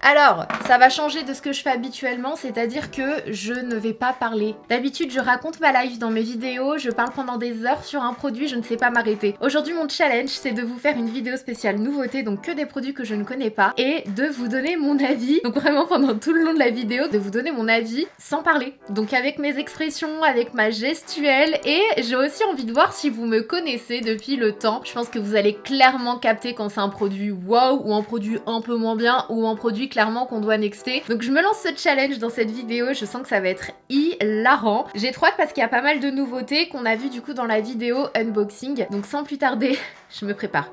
Alors, ça va changer de ce que je fais habituellement, c'est-à-dire que je ne vais pas parler. D'habitude, je raconte ma life dans mes vidéos, je parle pendant des heures sur un produit, je ne sais pas m'arrêter. Aujourd'hui, mon challenge, c'est de vous faire une vidéo spéciale nouveauté, donc que des produits que je ne connais pas, et de vous donner mon avis, donc vraiment pendant tout le long de la vidéo, de vous donner mon avis sans parler. Donc avec mes expressions, avec ma gestuelle, et j'ai aussi envie de voir si vous me connaissez depuis le temps. Je pense que vous allez clairement capter quand c'est un produit wow, ou un produit un peu moins bien, ou un produit clairement qu'on doit nexter. Donc je me lance ce challenge dans cette vidéo, je sens que ça va être hilarant. J'ai trop hâte parce qu'il y a pas mal de nouveautés qu'on a vu du coup dans la vidéo unboxing. Donc sans plus tarder, je me prépare.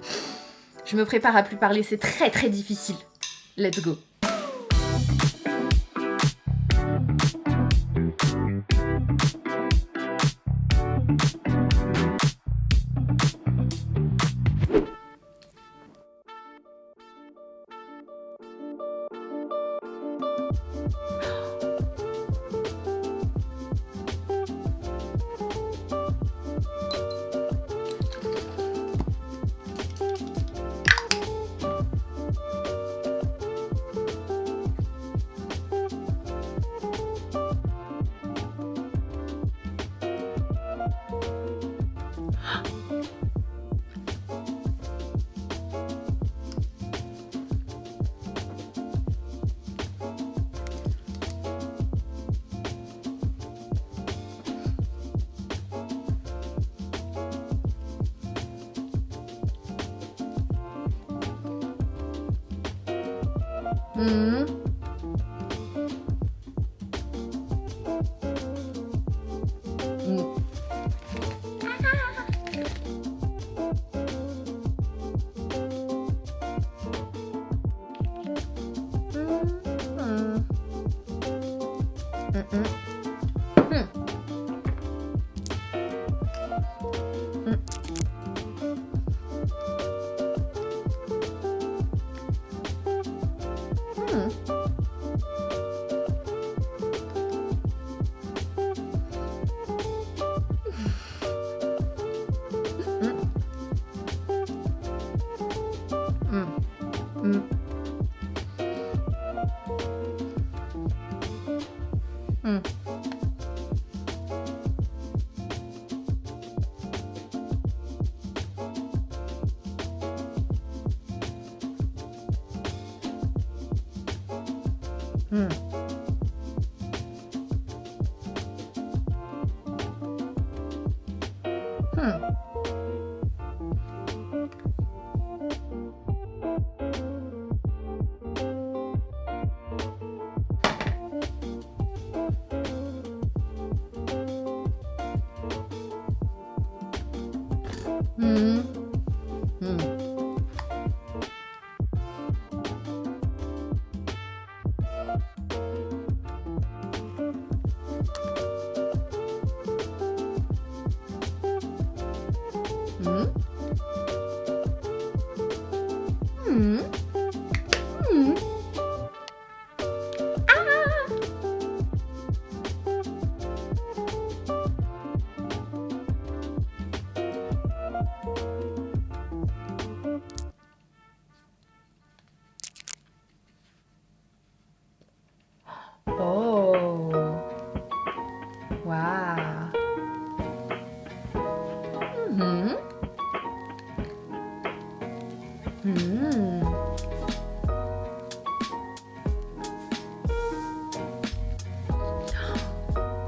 Je me prépare à plus parler, c'est très difficile. Let's go.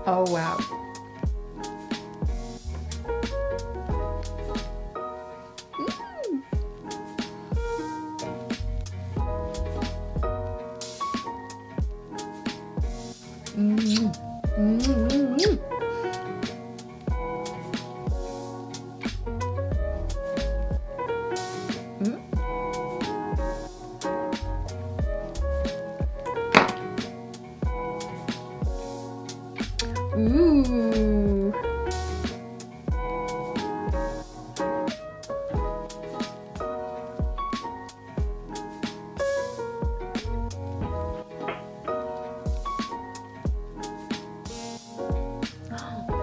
Oh wow. Ouh.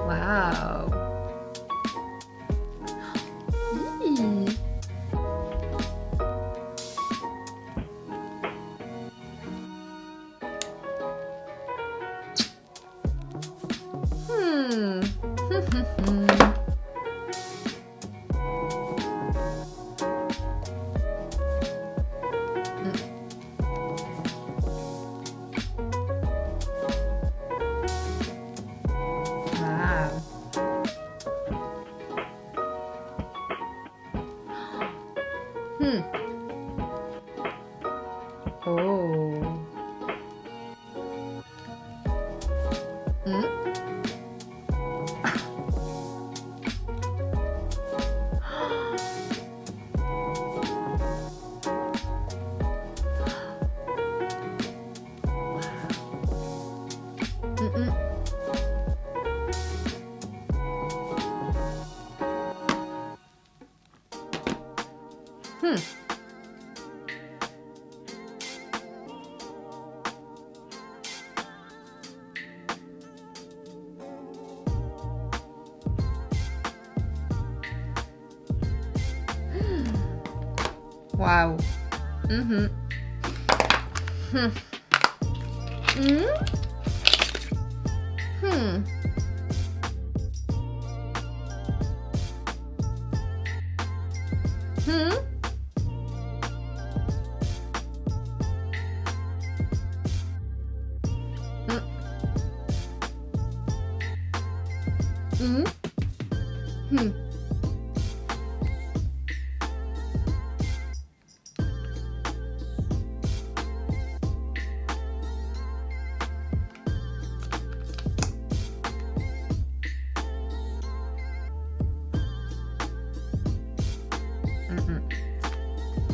Waouh. Oh. Hmm. Mm-mm. Hmm. Wow. Mm-hmm. Hmm. Hmm. Hmm. Hmm. Hmm. Hmm.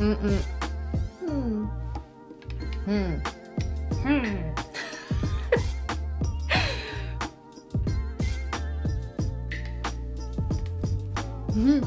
Mm-mm. Mm-mm. Hmm. Hmm. Hmm.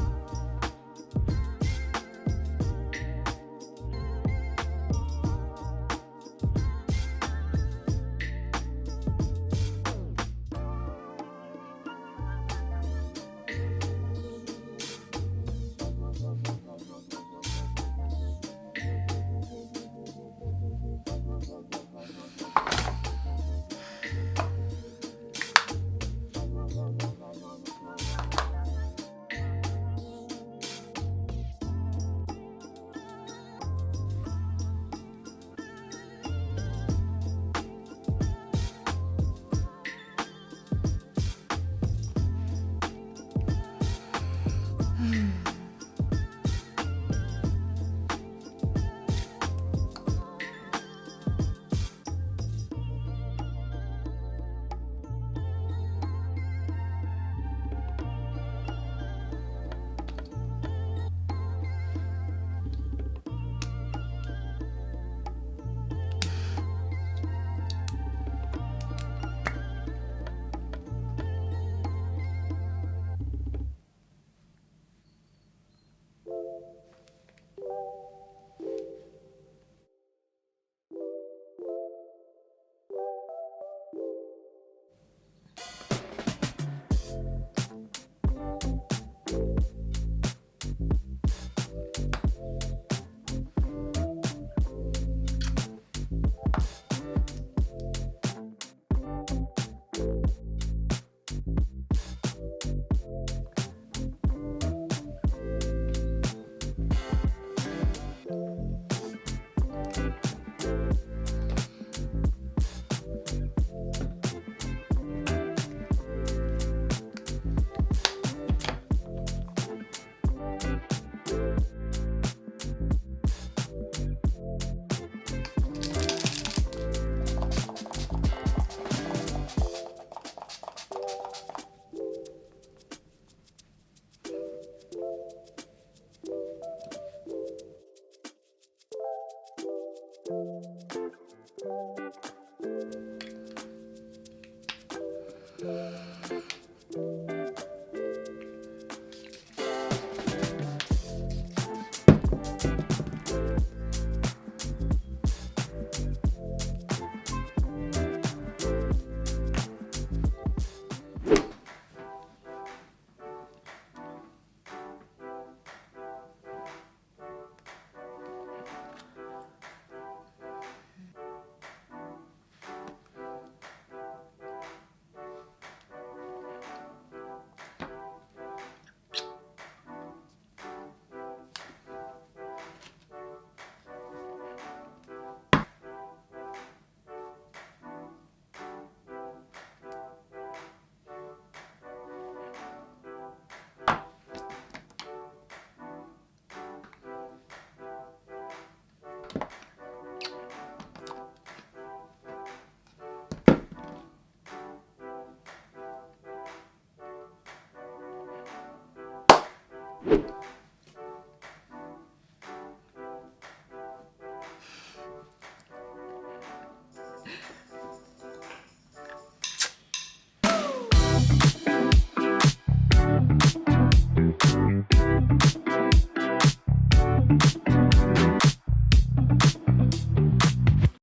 Hmm.